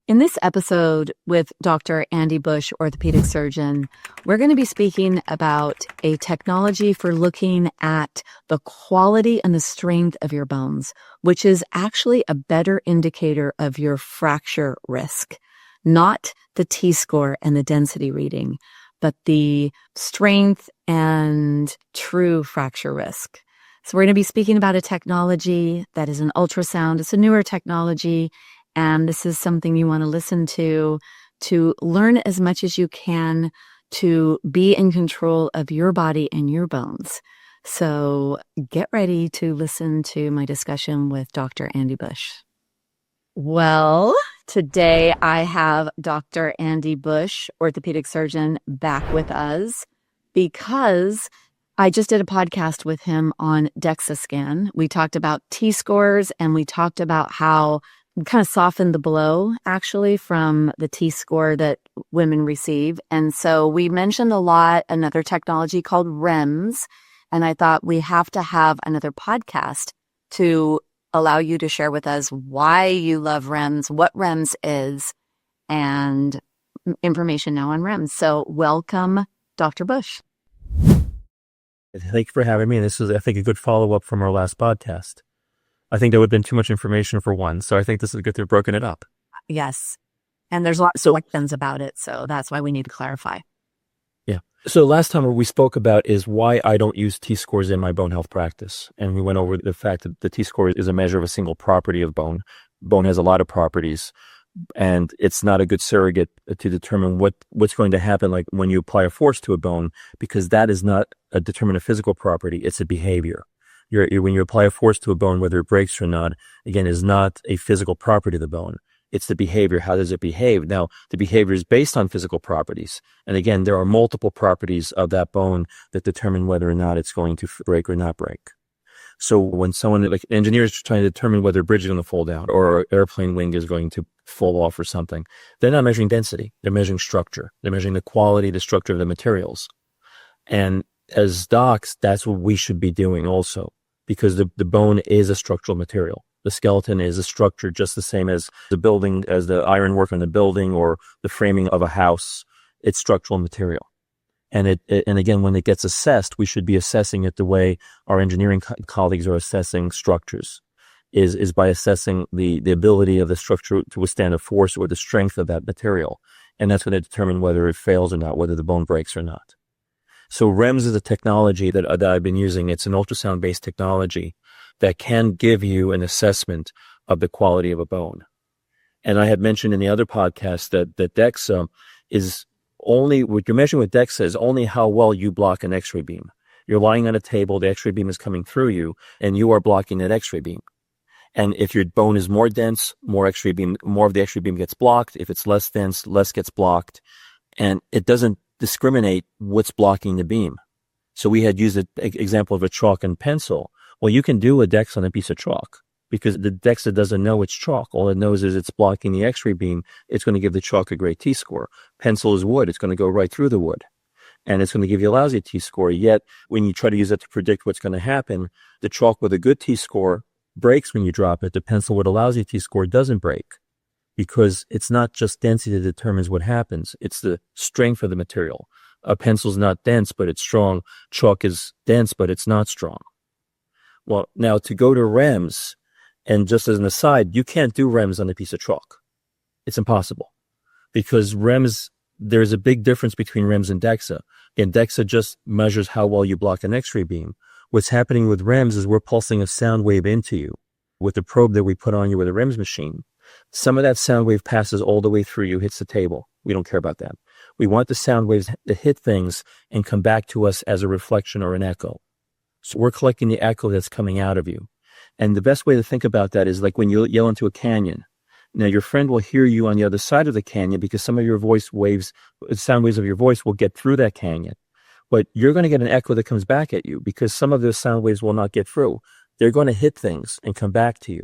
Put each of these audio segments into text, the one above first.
In this episode with Dr. Andy Bush, orthopedic surgeon, we're going to be speaking about a technology for looking at the quality and the strength of your bones, which is actually a better indicator of your fracture risk, not the T-score and the density reading, but the strength and true fracture risk. So we're going to be speaking about a technology that is an ultrasound. It's a newer technology. And this is something you want to listen to learn as much as you can to be in control of your body and your bones. So get ready to listen to my discussion with Dr. Andy Bush. Well, today I have Dr. Andy Bush, orthopedic surgeon, back with us because I just did a podcast with him on DEXA scan. We talked about T-scores and we talked about how kind of softened the blow, actually, from the T-score that women receive. And so we mentioned a lot another technology called REMS, and I thought we have to have another podcast to allow you to share with us why you love REMS, what REMS is, and information now on REMS. So welcome, Dr. Bush. Thank you for having me. This is, I think, a good follow-up from our last podcast. I think there would have been too much information for one. So I think this is good to have broken it up. Yes. And there's lots of questions about it. So that's why we need to clarify. Yeah. So last time what we spoke about is why I don't use T-scores in my bone health practice. And we went over the fact that the T-score is a measure of a single property of bone. Bone has a lot of properties. And it's not a good surrogate to determine what's going to happen, like when you apply a force to a bone, because that is not a determinate physical property. It's a behavior. When you apply a force to a bone, whether it breaks or not, again, is not a physical property of the bone. It's the behavior. How does it behave? Now, the behavior is based on physical properties. And again, there are multiple properties of that bone that determine whether or not it's going to break or not break. So when someone, like engineers, are trying to determine whether a bridge is going to fall down or an airplane wing is going to fall off or something, they're not measuring density. They're measuring structure. They're measuring the quality, the structure of the materials. And as docs, that's what we should be doing also, because the bone is a structural material. The skeleton is a structure just the same as the building, as the ironwork on the building or the framing of a house. It's structural material. And and again, when it gets assessed, we should be assessing it the way our engineering colleagues are assessing structures, is by assessing the ability of the structure to withstand a force or the strength of that material. And that's going to determine whether it fails or not, whether the bone breaks or not. So REMS is a technology that I've been using. It's an ultrasound-based technology that can give you an assessment of the quality of a bone. And I had mentioned in the other podcast that DEXA is only, what you're measuring with DEXA is only how well you block an X-ray beam. You're lying on a table, the X-ray beam is coming through you, and you are blocking that X-ray beam. And if your bone is more dense, more of the X-ray beam gets blocked. If it's less dense, less gets blocked. And it doesn't discriminate what's blocking the beam. So we had used an example of a chalk and pencil. Well, you can do a DEXA on a piece of chalk because the DEXA doesn't know it's chalk. All it knows is it's blocking the X-ray beam. It's going to give the chalk a great T-score. Pencil is wood. It's going to go right through the wood. And it's going to give you a lousy T-score. Yet, when you try to use it to predict what's going to happen, the chalk with a good T-score breaks when you drop it. The pencil with a lousy T-score doesn't break, because it's not just density that determines what happens. It's the strength of the material. A pencil's not dense, but it's strong. Chalk is dense, but it's not strong. Well, now to go to REMS, and just as an aside, you can't do REMS on a piece of chalk. It's impossible, because REMS, there's a big difference between REMS and DEXA. And DEXA just measures how well you block an X-ray beam. What's happening with REMS is we're pulsing a sound wave into you with the probe that we put on you with a REMS machine. Some of that sound wave passes all the way through you, hits the table. We don't care about that. We want the sound waves to hit things and come back to us as a reflection or an echo. So we're collecting the echo that's coming out of you. And the best way to think about that is like when you yell into a canyon. Now your friend will hear you on the other side of the canyon because some of your voice waves, sound waves of your voice will get through that canyon. But you're going to get an echo that comes back at you because some of those sound waves will not get through. They're going to hit things and come back to you.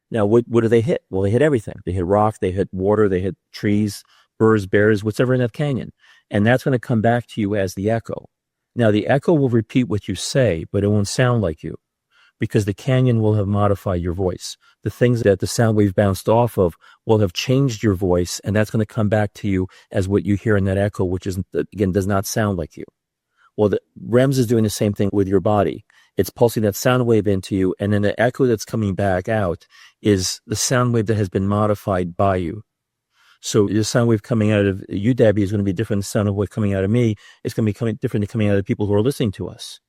Now, what do they hit? Well, they hit everything. They hit rock, they hit water, they hit trees, birds, bears, whatever in that canyon. And that's going to come back to you as the echo. Now, the echo will repeat what you say, but it won't sound like you because the canyon will have modified your voice. the things that the sound wave bounced off of will have changed your voice, and that's going to come back to you as what you hear in that echo, which is, again, does not sound like you. Well, the REMS is doing the same thing with your body. It's pulsing that sound wave into you, and then the echo that's coming back out is the sound wave that has been modified by you. So the sound wave coming out of you, Debbie, is going to be different than the sound wave coming out of me. It's going to be different than coming out of the people who are listening to us.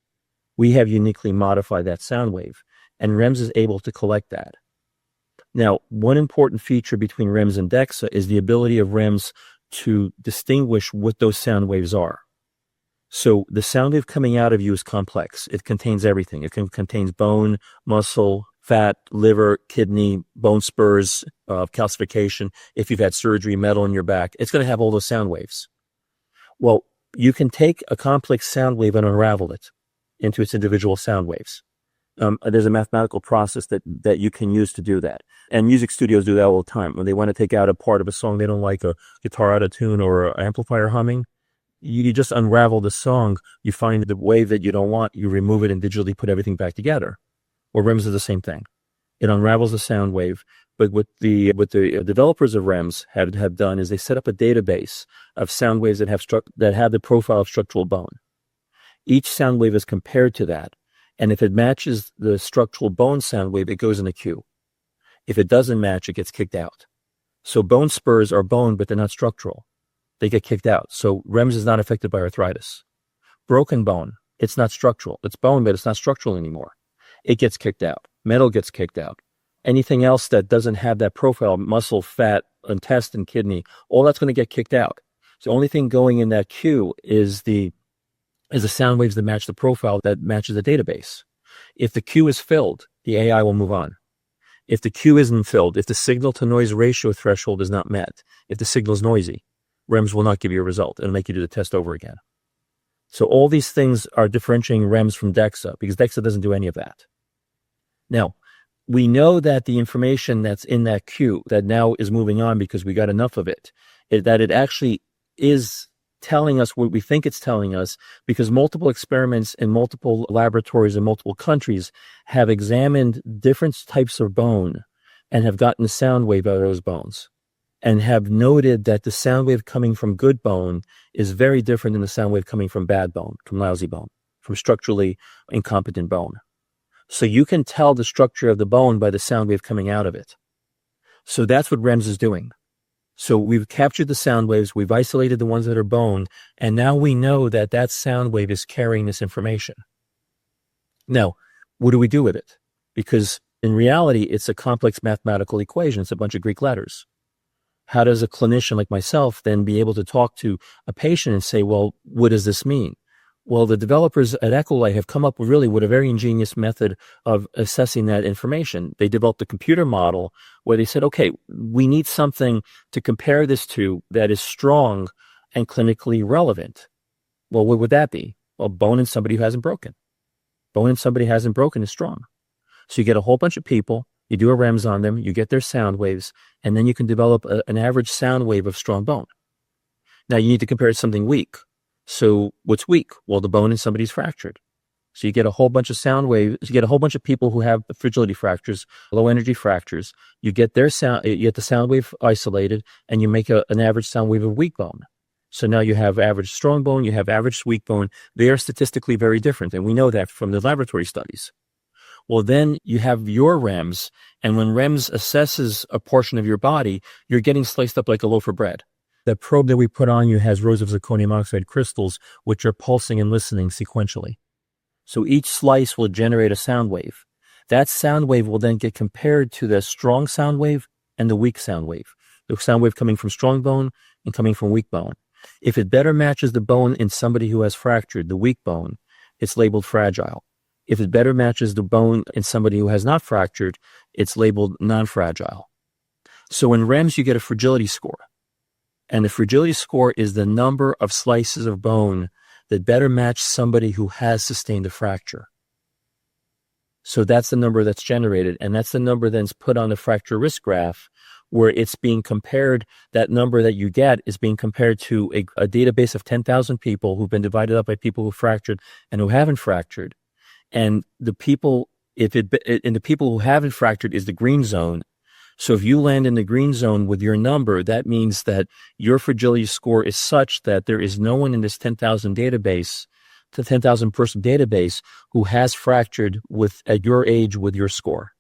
We have uniquely modified that sound wave, and REMS is able to collect that. Now, one important feature between REMS and DEXA is the ability of REMS to distinguish what those sound waves are. So the sound wave coming out of you is complex. It contains everything. It contains bone, muscle, fat, liver, kidney, bone spurs, calcification. If you've had surgery, metal in your back, it's going to have all those sound waves. Well, you can take a complex sound wave and unravel it into its individual sound waves. There's a mathematical process that you can use to do that. And music studios do that all the time. When they want to take out a part of a song they don't like, a guitar out of tune or an amplifier humming, you just unravel the song, you find the wave that you don't want, you remove it and digitally put everything back together. Well, REMS is the same thing. It unravels the sound wave, but what the developers of REMS have done is they set up a database of sound waves that have the profile of structural bone. Each sound wave is compared to that, and if it matches the structural bone sound wave, it goes in a queue. If it doesn't match, it gets kicked out. So bone spurs are bone, but they're not structural. They get kicked out. So REMS is not affected by arthritis. Broken bone, it's not structural. It's bone, but it's not structural anymore. It gets kicked out. Metal gets kicked out. Anything else that doesn't have that profile, muscle, fat, intestine, kidney, all that's going to get kicked out. So the only thing going in that queue is the sound waves that match the profile that matches the database. If the queue is filled, the AI will move on. If the queue isn't filled, if the signal to noise ratio threshold is not met, if the signal is noisy, REMS will not give you a result. It'll make you do the test over again. So all these things are differentiating REMS from DEXA because DEXA doesn't do any of that. Now, we know that the information that's in that queue that now is moving on because we got enough of it, that it actually is telling us what we think it's telling us because multiple experiments in multiple laboratories in multiple countries have examined different types of bone and have gotten a sound wave out of those bones, and have noted that the sound wave coming from good bone is very different than the sound wave coming from bad bone, from lousy bone, from structurally incompetent bone. So you can tell the structure of the bone by the sound wave coming out of it. So that's what REMS is doing. So we've captured the sound waves, we've isolated the ones that are bone, and now we know that that sound wave is carrying this information. Now, what do we do with it? Because in reality, it's a complex mathematical equation. It's a bunch of Greek letters. How does a clinician like myself then be able to talk to a patient and say, well, what does this mean? Well, the developers at Echolight have come up with a very ingenious method of assessing that information. They developed a computer model where they said, okay, we need something to compare this to that is strong and clinically relevant. Well, what would that be? Well, bone in somebody who hasn't broken. Bone in somebody who hasn't broken is strong. So you get a whole bunch of people, you do a REMS on them, you get their sound waves, and then you can develop an average sound wave of strong bone. Now you need to compare it to something weak. So what's weak? Well, the bone in somebody's fractured. So you get a whole bunch of sound waves, you get a whole bunch of people who have fragility fractures, low energy fractures. You get their sound, you get the sound wave isolated, and you make an average sound wave of weak bone. So now you have average strong bone, you have average weak bone. They are statistically very different, and we know that from the laboratory studies. Well, then you have your REMS, and when REMS assesses a portion of your body, you're getting sliced up like a loaf of bread. The probe that we put on you has rows of zirconium oxide crystals, which are pulsing and listening sequentially. So each slice will generate a sound wave. That sound wave will then get compared to the strong sound wave and the weak sound wave. The sound wave coming from strong bone and coming from weak bone. If it better matches the bone in somebody who has fractured, the weak bone, it's labeled fragile. If it better matches the bone in somebody who has not fractured, it's labeled non-fragile. So in REMS, you get a fragility score. And the fragility score is the number of slices of bone that better match somebody who has sustained a fracture. So that's the number that's generated, and that's the number that's put on the fracture risk graph, where it's being compared, that number that you get is being compared to a database of 10,000 people who've been divided up by people who fractured and who haven't fractured. And the people and the people who haven't fractured is the green zone. So if you land in the green zone with your number, that means that your fragility score is such that there is no one in this 10,000 database, the 10,000 person database, who has fractured at your age with your score.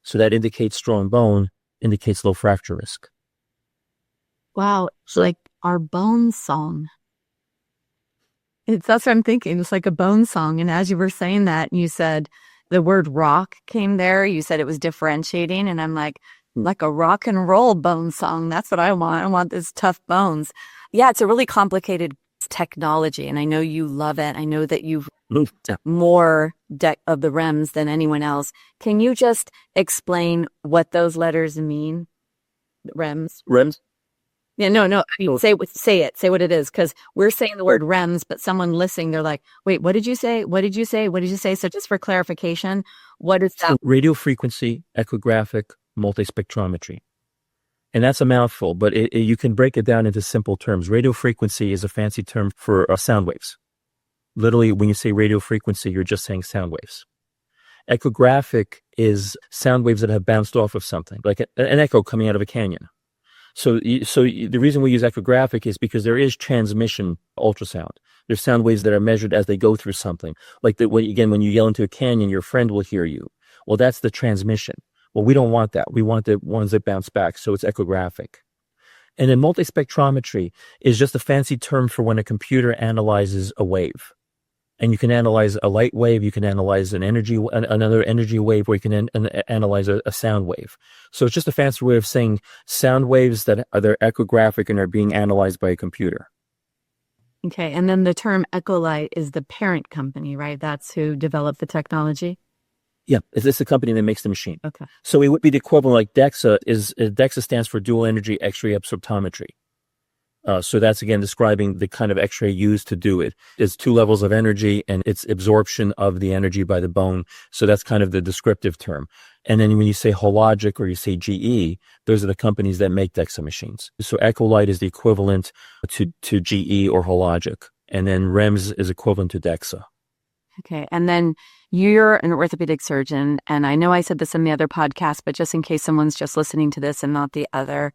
So that indicates strong bone, indicates low fracture risk. Wow. It's like our bone song. That's what I'm thinking. It's like a bone song. And as you were saying that, you said the word rock came there. You said it was differentiating. And I'm like a rock and roll bone song. That's what I want. I want this tough bones. Yeah, it's a really complicated technology. And I know you love it. I know that you've more of the REMS than anyone else. Can you just explain what those letters mean? REMS? REMS? Yeah, no. Say it. Say what it is, because we're saying the word REMS, but someone listening, they're like, "Wait, what did you say? What did you say? What did you say?" So, just for clarification, what is that? Radiofrequency, echographic, multispectrometry, and that's a mouthful, but you can break it down into simple terms. Radiofrequency is a fancy term for sound waves. Literally, when you say radiofrequency, you're just saying sound waves. Echographic is sound waves that have bounced off of something, like an echo coming out of a canyon. So the reason we use echographic is because there is transmission ultrasound. There's sound waves that are measured as they go through something. Like when you yell into a canyon, your friend will hear you. Well, that's the transmission. Well, we don't want that. We want the ones that bounce back. So it's echographic. And then multispectrometry is just a fancy term for when a computer analyzes a wave. And you can analyze a light wave, you can analyze another energy wave, or you can analyze a sound wave. So it's just a fancy way of saying sound waves that they're echographic and are being analyzed by a computer. Okay, and then the term Echolight is the parent company, right? That's who developed the technology? Yeah, it's the company that makes the machine. Okay. So it would be the equivalent, like DEXA DEXA stands for dual energy X-ray absorptometry. So that's, again, describing the kind of X-ray used to do it. It's 2 levels of energy, and it's absorption of the energy by the bone. So that's kind of the descriptive term. And then when you say Hologic or you say GE, those are the companies that make DEXA machines. So Echolight is the equivalent to GE or Hologic. And then REMS is equivalent to DEXA. Okay. And then you're an orthopedic surgeon. And I know I said this in the other podcast, but just in case someone's just listening to this and not the other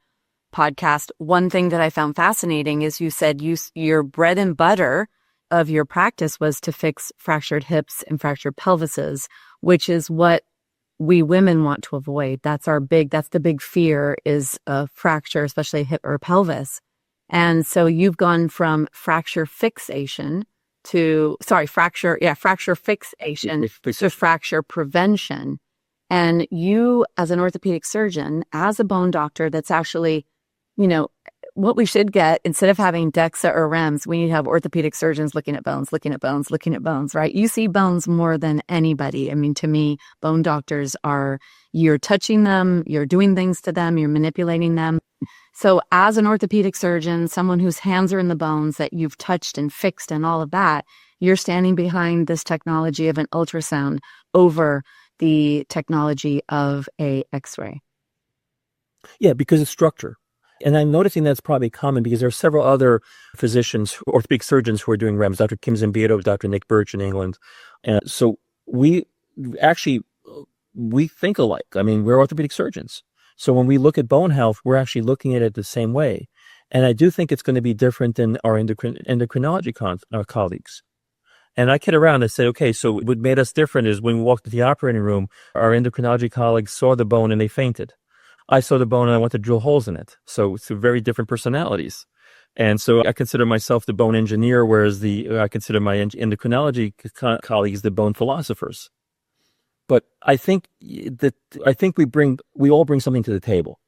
podcast, one thing that I found fascinating is you said your bread and butter of your practice was to fix fractured hips and fractured pelvises, which is what we women want to avoid. That's the big fear, is a fracture, especially hip or pelvis. And so you've gone from fracture fixation to fracture fixation to fracture prevention. And you, as an orthopedic surgeon, as a bone doctor, that's actually, what we should get, instead of having DEXA or REMS, we need to have orthopedic surgeons looking at bones, right? You see bones more than anybody. I mean, to me, bone doctors you're touching them, you're doing things to them, you're manipulating them. So as an orthopedic surgeon, someone whose hands are in the bones that you've touched and fixed and all of that, you're standing behind this technology of an ultrasound over the technology of a X-ray. Yeah, because it's structure. And I'm noticing that's probably common because there are several other physicians, orthopedic surgeons, who are doing REMS, Dr. Kim Zambito, Dr. Nick Birch in England. And so we think alike. I mean, we're orthopedic surgeons. So when we look at bone health, we're actually looking at it the same way. And I do think it's going to be different than our endocrinology colleagues. And I kid around and say, okay, so what made us different is when we walked into the operating room, our endocrinology colleagues saw the bone and they fainted. I saw the bone and I went to drill holes in it. So it's very different personalities. And so I consider myself the bone engineer, whereas I consider my endocrinology colleagues the bone philosophers. But I think we all bring something to the table.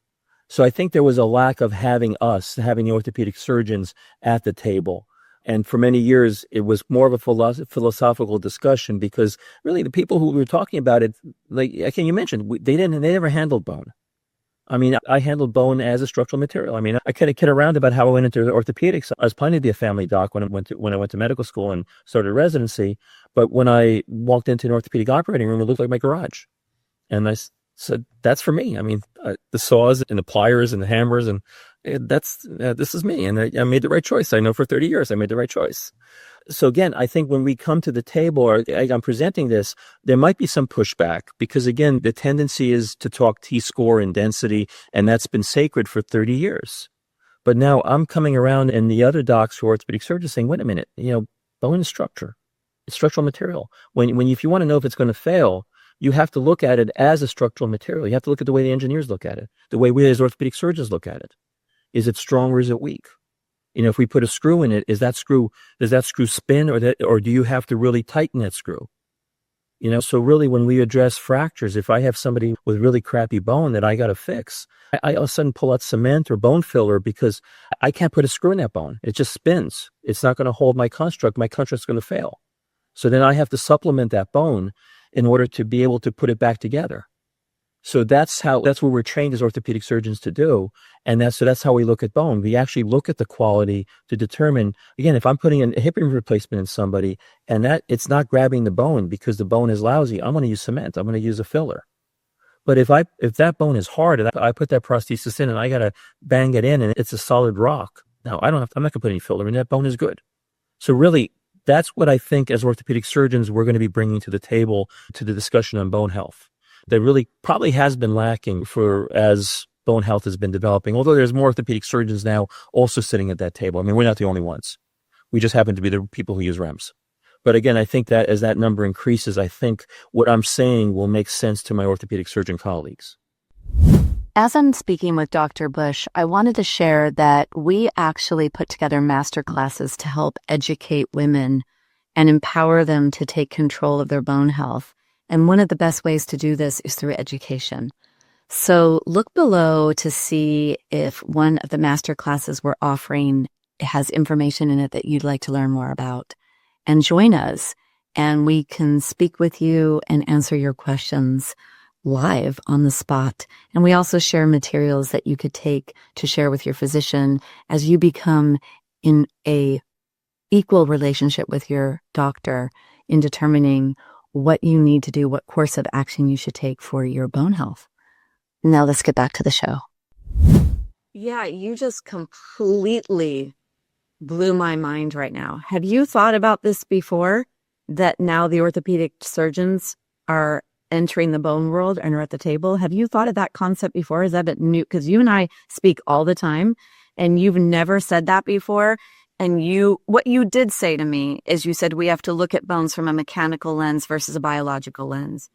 So I think there was a lack of having the orthopedic surgeons at the table. And for many years, it was more of a philosophical discussion, because really the people who were talking about it, like you mentioned, they never handled bone. I mean, I handled bone as a structural material. I mean, I kind of kid around about how I went into orthopedics. I was planning to be a family doc when I went to medical school and started residency. But when I walked into an orthopedic operating room, it looked like my garage. And I said, that's for me. I mean, the saws and the pliers and the hammers and This is me, and I made the right choice. I know for 30 years I made the right choice. So again, I think when we come to the table or I'm presenting this, there might be some pushback because again, the tendency is to talk T-score and density, and that's been sacred for 30 years. But now I'm coming around and the other docs who are orthopedic surgeons saying, wait a minute, bone is structure. It's structural material. If you want to know if it's going to fail, you have to look at it as a structural material. You have to look at the way the engineers look at it, the way we as orthopedic surgeons look at it. Is it strong or is it weak? If we put a screw in it, does that screw spin or do you have to really tighten that screw? So really when we address fractures, if I have somebody with really crappy bone that I got to fix, I all of a sudden pull out cement or bone filler because I can't put a screw in that bone. It just spins. It's not going to hold my construct. My construct's going to fail. So then I have to supplement that bone in order to be able to put it back together. So that's what we're trained as orthopedic surgeons to do. And that's how we look at bone. We actually look at the quality to determine, again, if I'm putting a hip replacement in somebody and that it's not grabbing the bone because the bone is lousy, I'm going to use cement. I'm going to use a filler. But if that bone is hard and I put that prosthesis in and I got to bang it in and it's a solid rock, no, I'm not going to put any filler in. That bone is good. So really, that's what I think as orthopedic surgeons we're going to be bringing to the table to the discussion on bone health. That really probably has been lacking as bone health has been developing, although there's more orthopedic surgeons now also sitting at that table. I mean, we're not the only ones. We just happen to be the people who use REMS. But again, I think that as that number increases, I think what I'm saying will make sense to my orthopedic surgeon colleagues. As I'm speaking with Dr. Bush, I wanted to share that we actually put together master classes to help educate women and empower them to take control of their bone health. And one of the best ways to do this is through education. So look below to see if one of the master classes we're offering has information in it that you'd like to learn more about. And join us, and we can speak with you and answer your questions live on the spot. And we also share materials that you could take to share with your physician as you become in a equal relationship with your doctor in determining what you need to do, what course of action you should take for your bone health. Now let's get back to the show. Yeah, you just completely blew my mind right now. Have you thought about this before? That now the orthopedic surgeons are entering the bone world and are at the table? Have you thought of that concept before? Is that a bit new? Because you and I speak all the time, and you've never said that before. And what you did say to me is you said we have to look at bones from a mechanical lens versus a biological lens.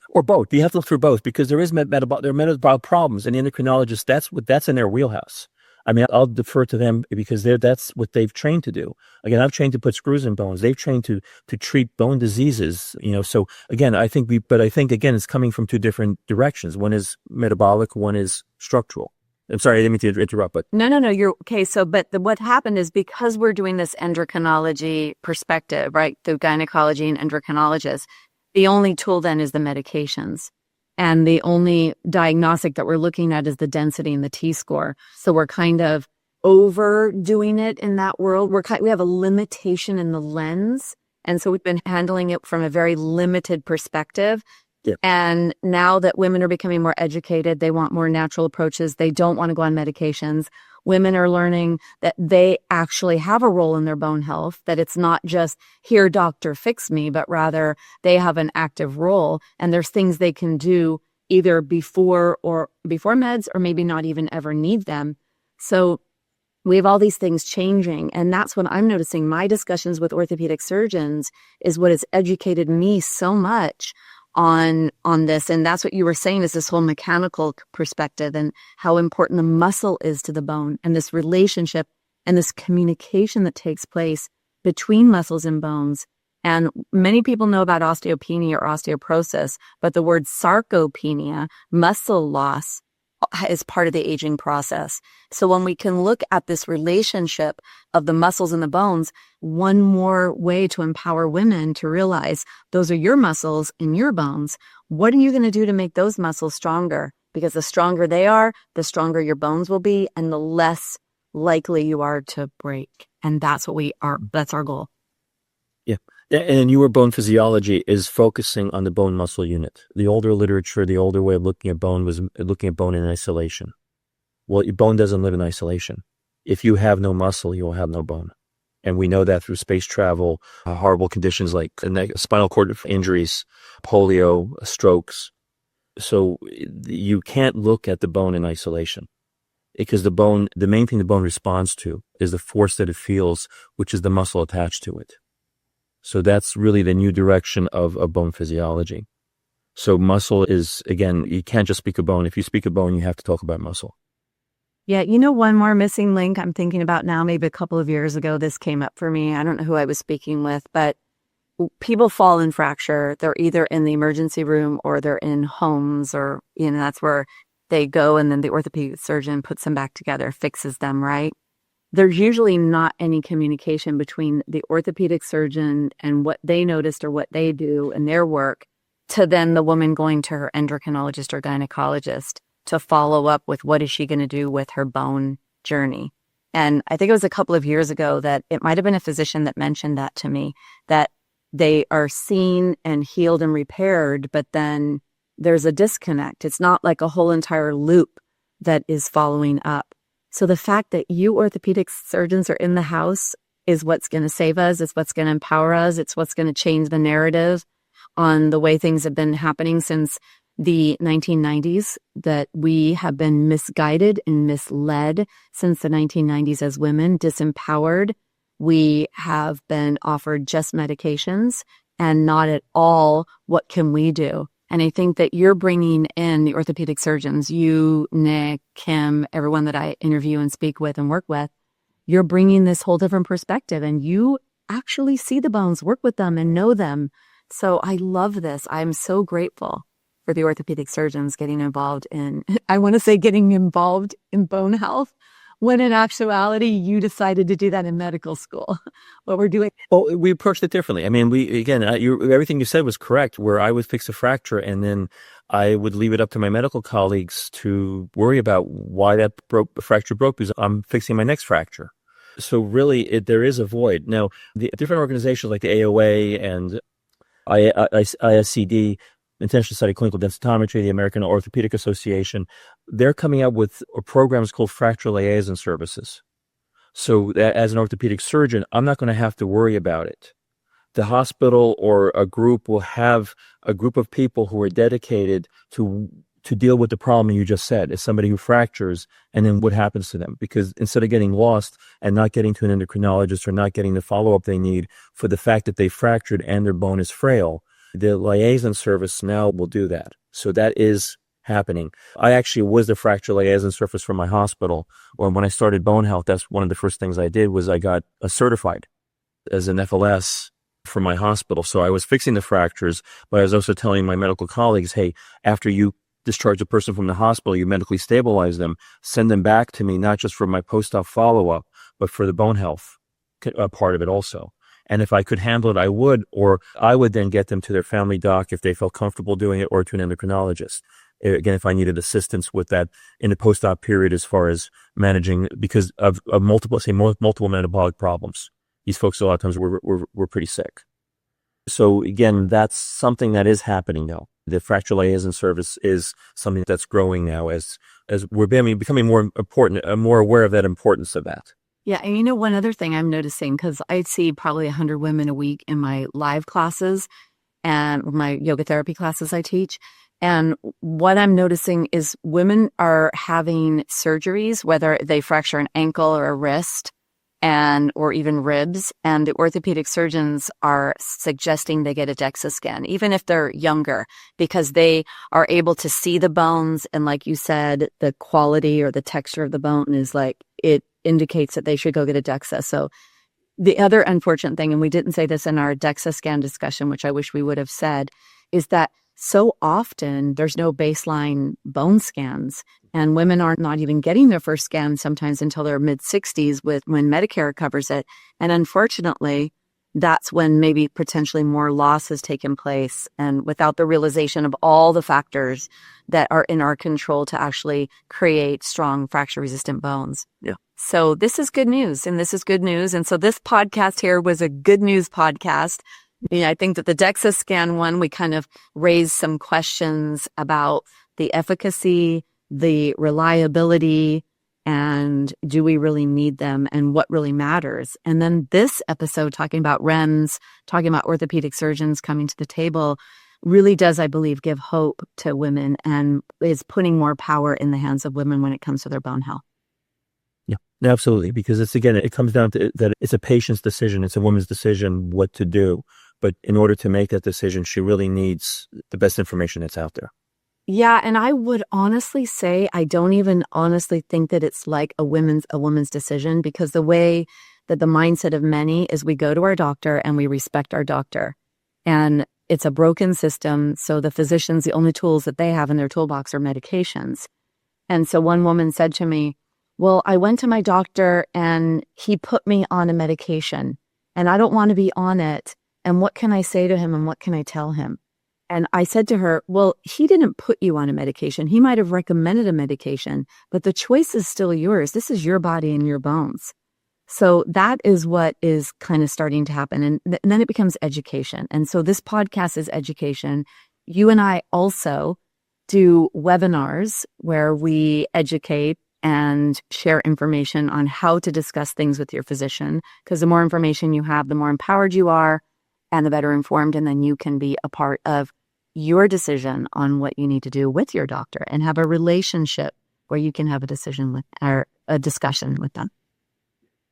Or both. You have to look through both because there are metabolic problems, and endocrinologists, that's in their wheelhouse. I mean, I'll defer to them because that's what they've trained to do. Again, I've trained to put screws in bones. They've trained to treat bone diseases. So again, I think again, it's coming from two different directions. One is metabolic, one is structural. I'm sorry, I didn't mean to interrupt, but no, you're okay. So, what happened is because we're doing this endocrinology perspective, right, through gynecology and endocrinologists, the only tool then is the medications. And the only diagnostic that we're looking at is the density and the T-score. So we're kind of overdoing it in that world. We have a limitation in the lens. And so we've been handling it from a very limited perspective. Yeah. And now that women are becoming more educated, they want more natural approaches. They don't want to go on medications. Women are learning that they actually have a role in their bone health, that it's not just, here, doctor, fix me, but rather they have an active role. And there's things they can do either before meds or maybe not even ever need them. So we have all these things changing. And that's what I'm noticing. My discussions with orthopedic surgeons is what has educated me so much on this. And that's what you were saying, is this whole mechanical perspective and how important the muscle is to the bone, and this relationship and this communication that takes place between muscles and bones. And many people know about osteopenia or osteoporosis, but the word sarcopenia, muscle loss, is part of the aging process. So when we can look at this relationship of the muscles and the bones, one more way to empower women to realize those are your muscles in your bones. What are you going to do to make those muscles stronger? Because the stronger they are, the stronger your bones will be, and the less likely you are to break. And that's that's our goal. yeah. And newer bone physiology is focusing on the bone muscle unit. The older literature, the older way of looking at bone was looking at bone in isolation. Well, your bone doesn't live in isolation. If you have no muscle, you will have no bone. And we know that through space travel, horrible conditions like spinal cord injuries, polio, strokes. So you can't look at the bone in isolation, because the main thing the bone responds to is the force that it feels, which is the muscle attached to it. So that's really the new direction of bone physiology. So muscle is, again, you can't just speak of bone. If you speak of bone, you have to talk about muscle. Yeah, one more missing link I'm thinking about now, maybe a couple of years ago, this came up for me. I don't know who I was speaking with, but people fall and fracture. They're either in the emergency room or they're in homes, or, that's where they go, and then the orthopedic surgeon puts them back together, fixes them, right? There's usually not any communication between the orthopedic surgeon and what they noticed or what they do in their work to then the woman going to her endocrinologist or gynecologist to follow up with what is she going to do with her bone journey. And I think it was a couple of years ago that it might have been a physician that mentioned that to me, that they are seen and healed and repaired, but then there's a disconnect. It's not like a whole entire loop that is following up. So the fact that you orthopedic surgeons are in the house is what's going to save us. It's what's going to empower us. It's what's going to change the narrative on the way things have been happening since the 1990s, that we have been misguided and misled since the 1990s as women, disempowered. We have been offered just medications and not at all what can we do. And I think that you're bringing in the orthopedic surgeons, you, Nick, Kim, everyone that I interview and speak with and work with, you're bringing this whole different perspective, and you actually see the bones, work with them and know them. So I love this. I'm so grateful for the orthopedic surgeons getting involved in, I want to say getting involved in bone health, when in actuality, you decided to do that in medical school. What we're doing. Well, we approached it differently. I mean, everything you said was correct, where I would fix a fracture and then I would leave it up to my medical colleagues to worry about why that fracture broke, because I'm fixing my next fracture. So really, there is a void. Now, the different organizations like the AOA and ISCD, Intentional Study Clinical Densitometry, the American Orthopedic Association, they're coming out with programs called fracture liaison services. So that as an orthopedic surgeon, I'm not going to have to worry about it. The hospital or a group will have a group of people who are dedicated to deal with the problem you just said, as somebody who fractures, and then what happens to them. Because instead of getting lost and not getting to an endocrinologist or not getting the follow-up they need for the fact that they fractured and their bone is frail, the liaison service now will do that. So that is happening. I actually was the fracture liaison service for my hospital. When I started bone health, that's one of the first things I did was I got certified as an FLS for my hospital. So I was fixing the fractures, but I was also telling my medical colleagues, hey, after you discharge a person from the hospital, you medically stabilize them, send them back to me, not just for my post-op follow-up, but for the bone health part of it also. And if I could handle it, I would, or I would then get them to their family doc if they felt comfortable doing it, or to an endocrinologist. Again, if I needed assistance with that in the post-op period, as far as managing, because of multiple metabolic problems. These folks a lot of times were pretty sick. So again, that's something that is happening now. The fracture liaison service is something that's growing now as we're becoming more important, more aware of that importance of that. Yeah. And one other thing I'm noticing, because I see probably 100 women a week in my live classes and my yoga therapy classes I teach. And what I'm noticing is women are having surgeries, whether they fracture an ankle or a wrist or even ribs. And the orthopedic surgeons are suggesting they get a DEXA scan, even if they're younger, because they are able to see the bones. And like you said, the quality or the texture of the bone is it indicates that they should go get a DEXA. So the other unfortunate thing, and we didn't say this in our DEXA scan discussion, which I wish we would have said, is that so often there's no baseline bone scans, and women are not even getting their first scan sometimes until their mid-60s when Medicare covers it. And unfortunately, that's when maybe potentially more loss has taken place, and without the realization of all the factors that are in our control to actually create strong fracture-resistant bones. Yeah. So this is good news, and this is good news. And so this podcast here was a good news podcast. I think that the DEXA scan one, we kind of raised some questions about the efficacy, the reliability, And do we really need them, and what really matters? And then this episode talking about REMS, talking about orthopedic surgeons coming to the table, really does, I believe, give hope to women and is putting more power in the hands of women when it comes to their bone health. Yeah, absolutely. Because it comes down to that it's a patient's decision. It's a woman's decision what to do. But in order to make that decision, she really needs the best information that's out there. Yeah, and I would honestly say I don't even honestly think that it's like a woman's decision, because the way that the mindset of many is we go to our doctor and we respect our doctor. And it's a broken system, so the physicians, the only tools that they have in their toolbox are medications. And so one woman said to me, well, I went to my doctor and he put me on a medication and I don't want to be on it. And what can I say to him and what can I tell him? And I said to her, well, he didn't put you on a medication. He might have recommended a medication, but the choice is still yours. This is your body and your bones. So that is what is kind of starting to happen. And then it becomes education. And so this podcast is education. You and I also do webinars where we educate and share information on how to discuss things with your physician, because the more information you have, the more empowered you are and the better informed. And then you can be a part of your decision on what you need to do with your doctor and have a relationship where you can have a decision with, or a discussion with them.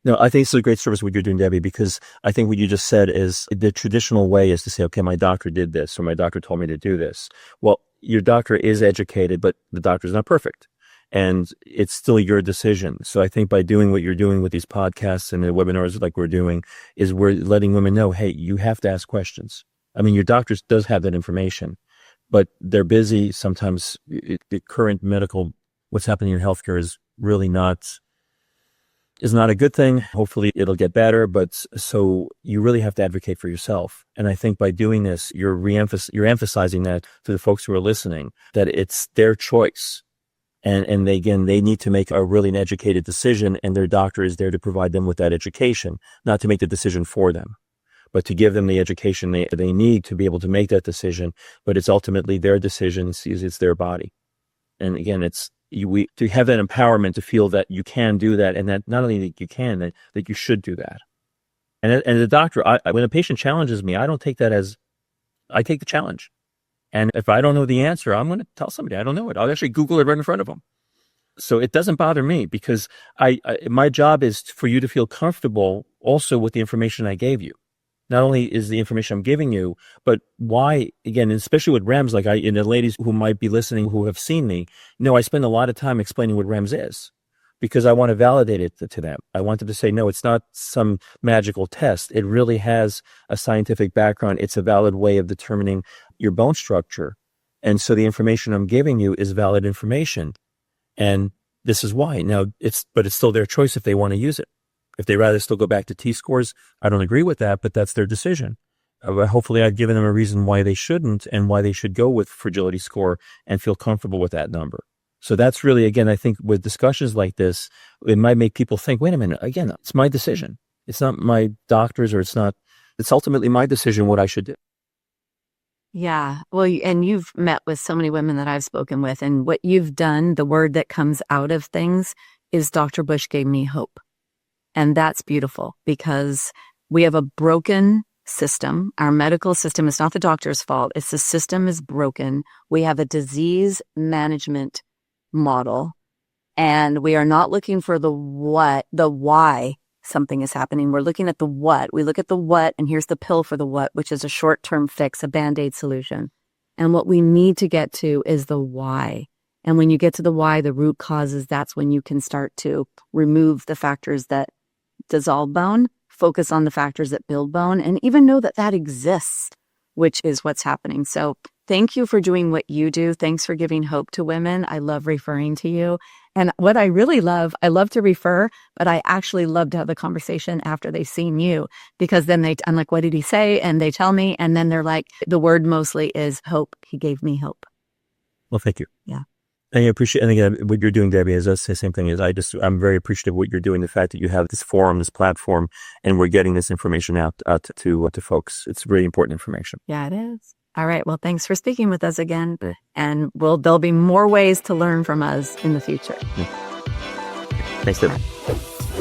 No, I think it's a great service what you're doing, Debbie, because I think what you just said is the traditional way is to say, okay, my doctor did this, or my doctor told me to do this. Well, your doctor is educated, but the doctor's not perfect. And it's still your decision. So I think by doing what you're doing with these podcasts and the webinars like we're doing, is we're letting women know, hey, you have to ask questions. I mean, your doctor does have that information, but they're busy. Sometimes the current medical, what's happening in healthcare is really not a good thing. Hopefully it'll get better, but so you really have to advocate for yourself. And I think by doing this, you're emphasizing that to the folks who are listening, that it's their choice. And they need to make a really an educated decision, and their doctor is there to provide them with that education, not to make the decision for them, but to give them the education they need to be able to make that decision. But it's ultimately their decision, it's their body. And again, to have that empowerment to feel that you can do that, and that not only that you can, that you should do that. And the doctor, when a patient challenges me, I don't take that as, I take the challenge. And if I don't know the answer, I'm going to tell somebody I don't know it. I'll actually Google it right in front of them. So it doesn't bother me, because my job is for you to feel comfortable also with the information I gave you. Not only is the information I'm giving you, but why, again, especially with REMS, like the ladies who might be listening who have seen me, I spend a lot of time explaining what REMS is, because I want to validate it to them. I want them to say, no, it's not some magical test. It really has a scientific background. It's a valid way of determining your bone structure. And so the information I'm giving you is valid information. And this is why. Now, but it's still their choice if they want to use it. If they rather still go back to T-scores, I don't agree with that, but that's their decision. Hopefully I've given them a reason why they shouldn't, and why they should go with fragility score and feel comfortable with that number. So that's really, again, I think with discussions like this, it might make people think, wait a minute, again, it's my decision. It's not my doctor's, or it's ultimately my decision what I should do. Yeah. Well, and you've met with so many women that I've spoken with, and what you've done, the word that comes out of things is Dr. Bush gave me hope. And that's beautiful, because we have a broken system. Our medical system is not the doctor's fault. It's the system is broken. We have a disease management model, and we are not looking for the why something is happening. We're looking at the what. We look at the what, and here's the pill for the what, which is a short-term fix, a Band-Aid solution. And what we need to get to is the why. And when you get to the why, the root causes, that's when you can start to remove the factors that dissolve bone, focus on the factors that build bone, and even know that that exists, which is what's happening. So thank you for doing what you do. Thanks for giving hope to women. I love referring to you. And what I really love, I love to refer, but I actually love to have the conversation after they've seen you, because then I'm like, what did he say? And they tell me, and then they're like, the word mostly is hope. He gave me hope. Well, thank you. Yeah. And I appreciate, and again, what you're doing, Debbie, is the same thing as I'm very appreciative of what you're doing, the fact that you have this forum, this platform, and we're getting this information out to folks. It's really important information. Yeah, it is. All right. Well, thanks for speaking with us again. And there'll be more ways to learn from us in the future. Yeah. Thanks, Deb.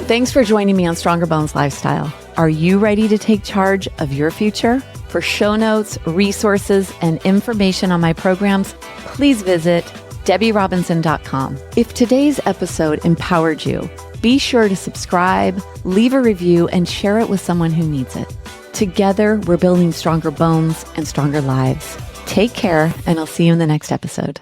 Thanks for joining me on Stronger Bones Lifestyle. Are you ready to take charge of your future? For show notes, resources, and information on my programs, please visit DebiRobinson.com. If today's episode empowered you, be sure to subscribe, leave a review, and share it with someone who needs it. Together, we're building stronger bones and stronger lives. Take care, and I'll see you in the next episode.